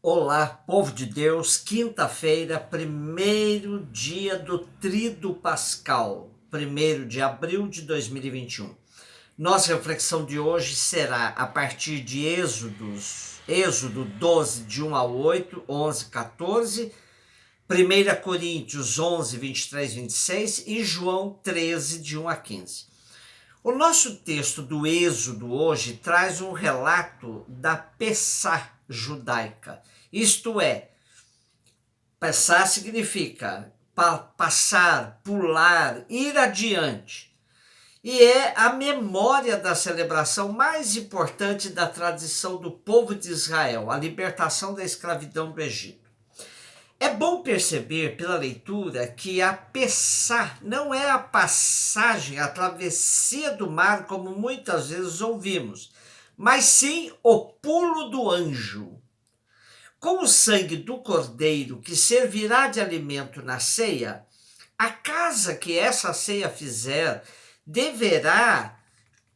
Olá, povo de Deus, quinta-feira, primeiro dia do Tríduo Pascal, 1º de abril de 2021. Nossa reflexão de hoje será a partir de Êxodo 12, de 1 ao 8, 11, 14, 1 Coríntios 11, 23, 26 e João 13, de 1 a 15. O nosso texto do Êxodo hoje traz um relato da Pessá judaica, isto é, Pessá significa passar, pular, ir adiante. E é a memória da celebração mais importante da tradição do povo de Israel, a libertação da escravidão do Egito. É bom perceber pela leitura que a Pessá não é a passagem, a travessia do mar, como muitas vezes ouvimos, mas sim o pulo do anjo. Com o sangue do cordeiro que servirá de alimento na ceia, a casa que essa ceia fizer deverá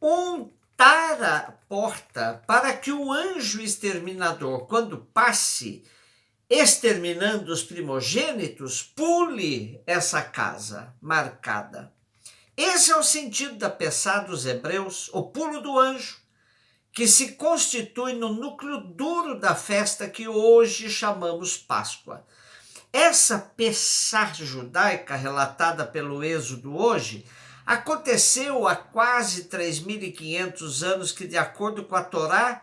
untar a porta para que o anjo exterminador, quando passe, exterminando os primogênitos, pule essa casa marcada. Esse é o sentido da Pessá dos hebreus, o pulo do anjo, que se constitui no núcleo duro da festa que hoje chamamos Páscoa. Essa Pessá judaica relatada pelo Êxodo hoje aconteceu há quase 3.500 anos, que, de acordo com a Torá,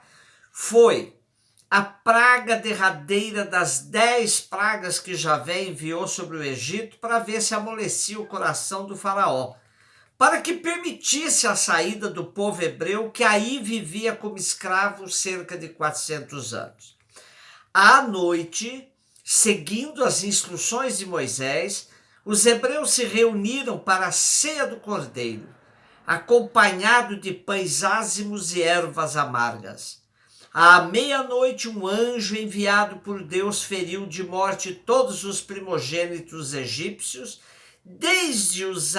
foi a praga derradeira das 10 pragas que Javé enviou sobre o Egito para ver se amolecia o coração do faraó, para que permitisse a saída do povo hebreu, que aí vivia como escravo cerca de 400 anos. À noite, seguindo as instruções de Moisés, os hebreus se reuniram para a ceia do cordeiro, acompanhado de pães ázimos e ervas amargas. À meia-noite, um anjo enviado por Deus feriu de morte todos os primogênitos egípcios, desde os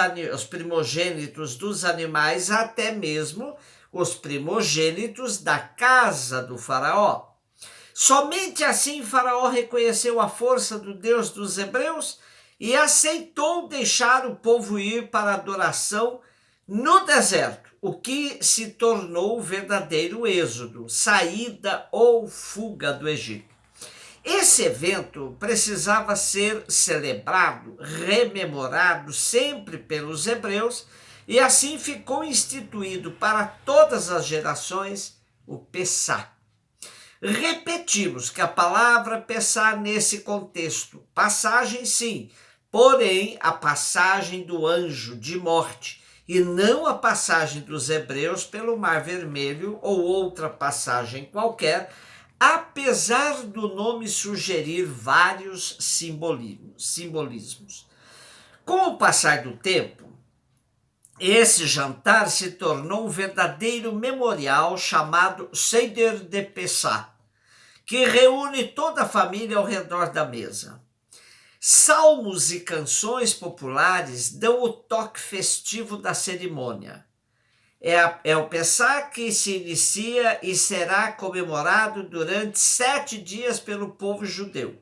primogênitos dos animais até mesmo os primogênitos da casa do faraó. Somente assim Faraó reconheceu a força do Deus dos hebreus e aceitou deixar o povo ir para a adoração no deserto, o que se tornou o verdadeiro êxodo, saída ou fuga do Egito. Esse evento precisava ser celebrado, rememorado sempre pelos hebreus, e assim ficou instituído para todas as gerações o Pessá. Repetimos que a palavra Pessá nesse contexto, passagem sim, porém a passagem do anjo de morte, e não a passagem dos hebreus pelo Mar Vermelho ou outra passagem qualquer, apesar do nome sugerir vários simbolismos. Com o passar do tempo, esse jantar se tornou um verdadeiro memorial chamado Seder de Pessá, que reúne toda a família ao redor da mesa. Salmos e canções populares dão o toque festivo da cerimônia. É o Pessá que se inicia e será comemorado durante 7 dias pelo povo judeu.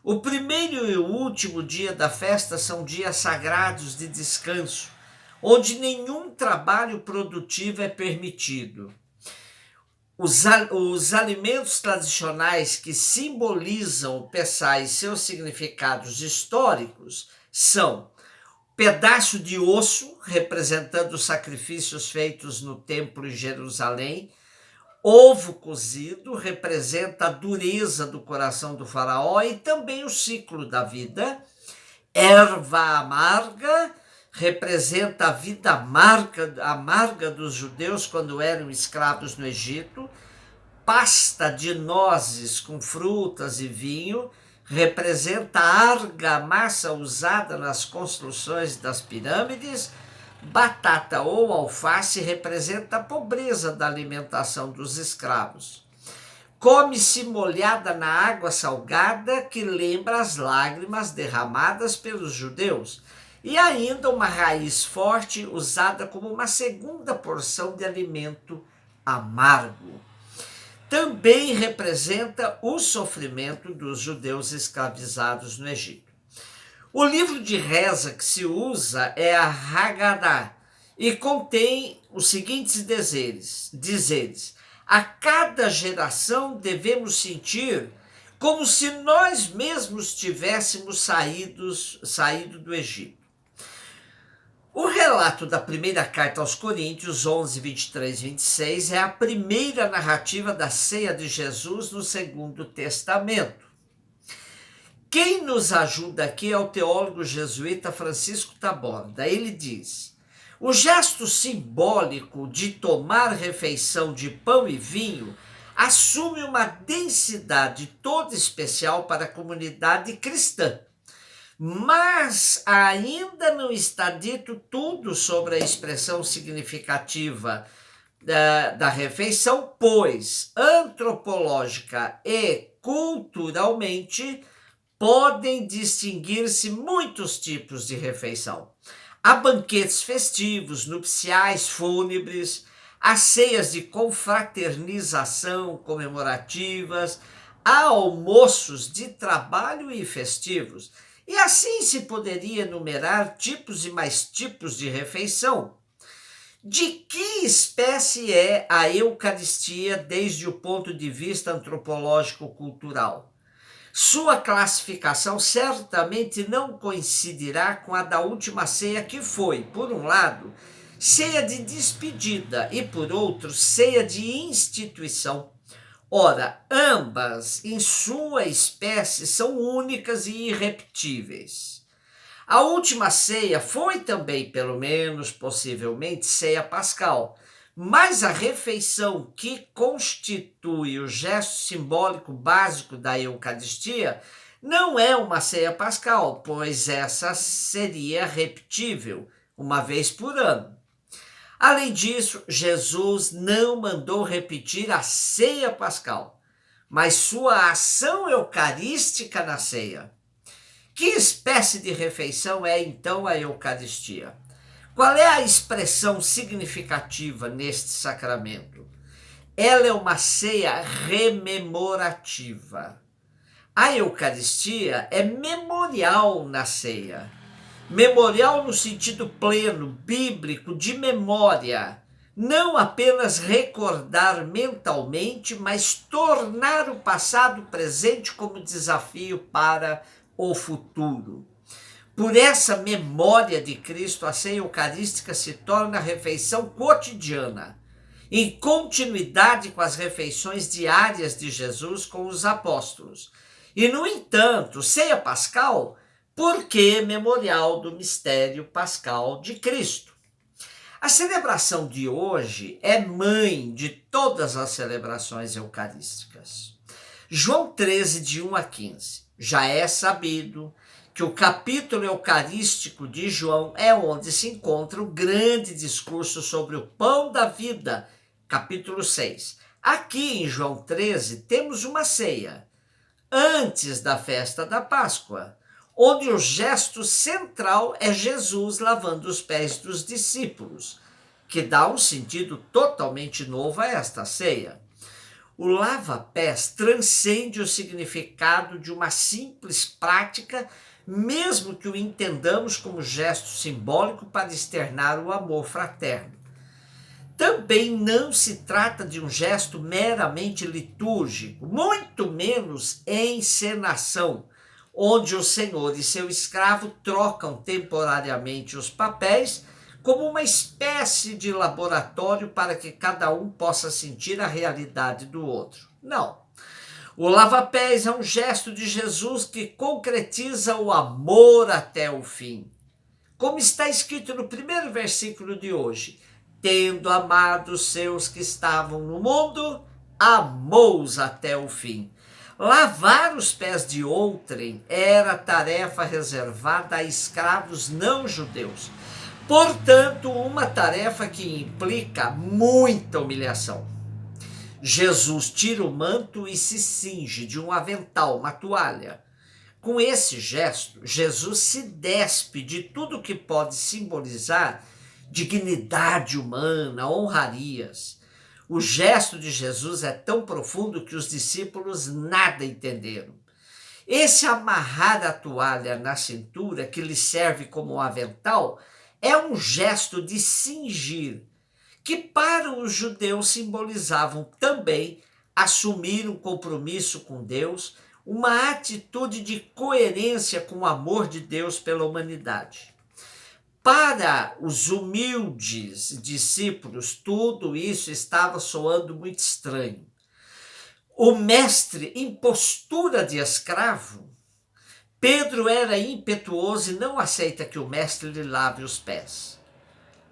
O primeiro e o último dia da festa são dias sagrados de descanso, onde nenhum trabalho produtivo é permitido. Os alimentos tradicionais que simbolizam o Pessá e seus significados históricos são pedaço de osso, representando os sacrifícios feitos no templo em Jerusalém. Ovo cozido representa a dureza do coração do faraó e também o ciclo da vida. Erva amarga representa a vida amarga dos judeus quando eram escravos no Egito. Pasta de nozes com frutas e vinho representa a argamassa usada nas construções das pirâmides. Batata ou alface representa a pobreza da alimentação dos escravos. Come-se molhada na água salgada, que lembra as lágrimas derramadas pelos judeus, e ainda uma raiz forte usada como uma segunda porção de alimento amargo. também representa o sofrimento dos judeus escravizados no Egito. O livro de reza que se usa é a Haggadah e contém os seguintes dizeres: a cada geração devemos sentir como se nós mesmos tivéssemos saído do Egito. O relato da primeira carta aos Coríntios, 11, 23 e 26, é a primeira narrativa da ceia de Jesus no Segundo Testamento. Quem nos ajuda aqui é o teólogo jesuíta Francisco Taborda. Ele diz: o gesto simbólico de tomar refeição de pão e vinho assume uma densidade toda especial para a comunidade cristã. Mas ainda não está dito tudo sobre a expressão significativa da refeição, pois antropológica e culturalmente podem distinguir-se muitos tipos de refeição. Há banquetes festivos, nupciais, fúnebres, há ceias de confraternização comemorativas, há almoços de trabalho e festivos. E assim se poderia enumerar tipos e mais tipos de refeição. De que espécie é a Eucaristia desde o ponto de vista antropológico-cultural? Sua classificação certamente não coincidirá com a da última ceia, que foi, por um lado, ceia de despedida e, por outro, ceia de instituição. Ora, ambas, em sua espécie, são únicas e irrepetíveis. A última ceia foi também, pelo menos possivelmente, ceia pascal, mas a refeição que constitui o gesto simbólico básico da Eucaristia não é uma ceia pascal, pois essa seria repetível uma vez por ano. Além disso, Jesus não mandou repetir a ceia pascal, mas sua ação eucarística na ceia. Que espécie de refeição é então a Eucaristia? Qual é a expressão significativa neste sacramento? Ela é uma ceia rememorativa. A Eucaristia é memorial na ceia. Memorial no sentido pleno, bíblico, de memória. Não apenas recordar mentalmente, mas tornar o passado presente como desafio para o futuro. Por essa memória de Cristo, a ceia eucarística se torna a refeição cotidiana, em continuidade com as refeições diárias de Jesus com os apóstolos. E, no entanto, ceia pascal, porque memorial do mistério pascal de Cristo. A celebração de hoje é mãe de todas as celebrações eucarísticas. João 13, de 1 a 15. Já é sabido que o capítulo eucarístico de João é onde se encontra o grande discurso sobre o pão da vida, capítulo 6. Aqui em João 13 temos uma ceia, antes da festa da Páscoa, onde o gesto central é Jesus lavando os pés dos discípulos, que dá um sentido totalmente novo a esta ceia. O lava-pés transcende o significado de uma simples prática, mesmo que o entendamos como gesto simbólico para externar o amor fraterno. Também não se trata de um gesto meramente litúrgico, muito menos encenação, onde o senhor e seu escravo trocam temporariamente os papéis como uma espécie de laboratório para que cada um possa sentir a realidade do outro. Não. O lava-pés é um gesto de Jesus que concretiza o amor até o fim. Como está escrito no primeiro versículo de hoje: tendo amado os seus que estavam no mundo, amou-os até o fim. Lavar os pés de outrem era tarefa reservada a escravos não judeus. Portanto, uma tarefa que implica muita humilhação. Jesus tira o manto e se cinge de um avental, uma toalha. Com esse gesto, Jesus se despe de tudo que pode simbolizar dignidade humana, honrarias. O gesto de Jesus é tão profundo que os discípulos nada entenderam. Esse amarrar a toalha na cintura, que lhe serve como um avental, é um gesto de cingir, que para os judeus simbolizavam também assumir um compromisso com Deus, uma atitude de coerência com o amor de Deus pela humanidade. Para os humildes discípulos, tudo isso estava soando muito estranho. O mestre, em postura de escravo, Pedro era impetuoso e não aceita que o mestre lhe lave os pés.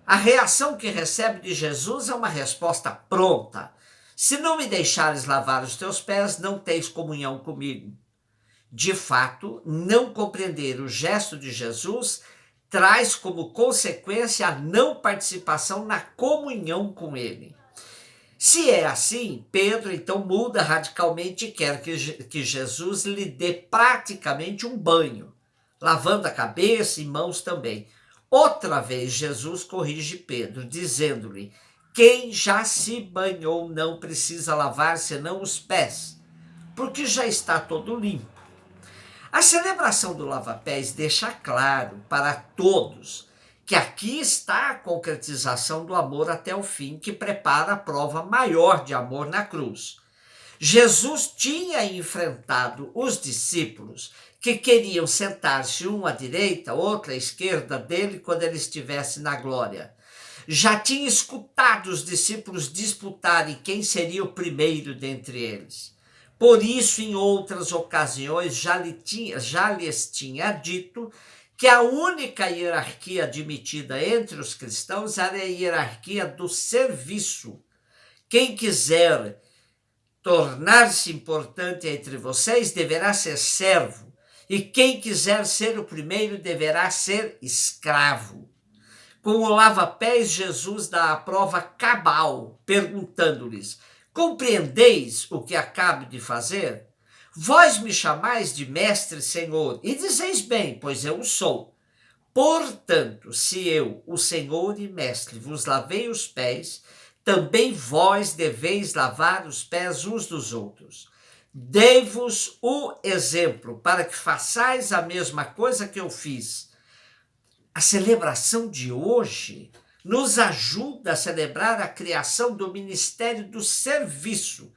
A reação que recebe de Jesus é uma resposta pronta. Se não me deixares lavar os teus pés, não tens comunhão comigo. De fato, não compreender o gesto de Jesus traz como consequência a não participação na comunhão com ele. Se é assim, Pedro então muda radicalmente e quer que Jesus lhe dê praticamente um banho, lavando a cabeça e mãos também. Outra vez Jesus corrige Pedro, dizendo-lhe: quem já se banhou não precisa lavar senão os pés, porque já está todo limpo. A celebração do lava-pés deixa claro para todos que aqui está a concretização do amor até o fim, que prepara a prova maior de amor na cruz. Jesus tinha enfrentado os discípulos que queriam sentar-se um à direita, outro à esquerda dele quando ele estivesse na glória. Já tinha escutado os discípulos disputarem quem seria o primeiro dentre eles. Por isso, em outras ocasiões, já lhes tinha dito que a única hierarquia admitida entre os cristãos era a hierarquia do serviço. Quem quiser tornar-se importante entre vocês deverá ser servo, e quem quiser ser o primeiro deverá ser escravo. Com o lava-pés, Jesus dá a prova cabal, perguntando-lhes: compreendeis o que acabo de fazer? Vós me chamais de mestre, Senhor, e dizeis bem, pois eu o sou. Portanto, se eu, o Senhor e mestre, vos lavei os pés, também vós deveis lavar os pés uns dos outros. Dei-vos o exemplo para que façais a mesma coisa que eu fiz. A celebração de hoje nos ajuda a celebrar a criação do ministério do serviço,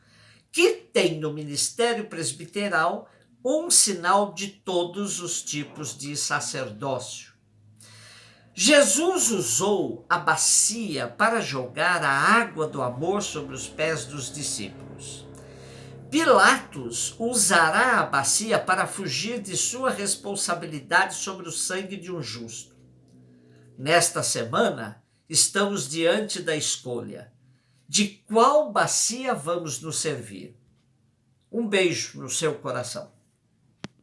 que tem no ministério presbiteral um sinal de todos os tipos de sacerdócio. Jesus usou a bacia para jogar a água do amor sobre os pés dos discípulos. Pilatos usará a bacia para fugir de sua responsabilidade sobre o sangue de um justo. Nesta semana, estamos diante da escolha: de qual bacia vamos nos servir? Um beijo no seu coração.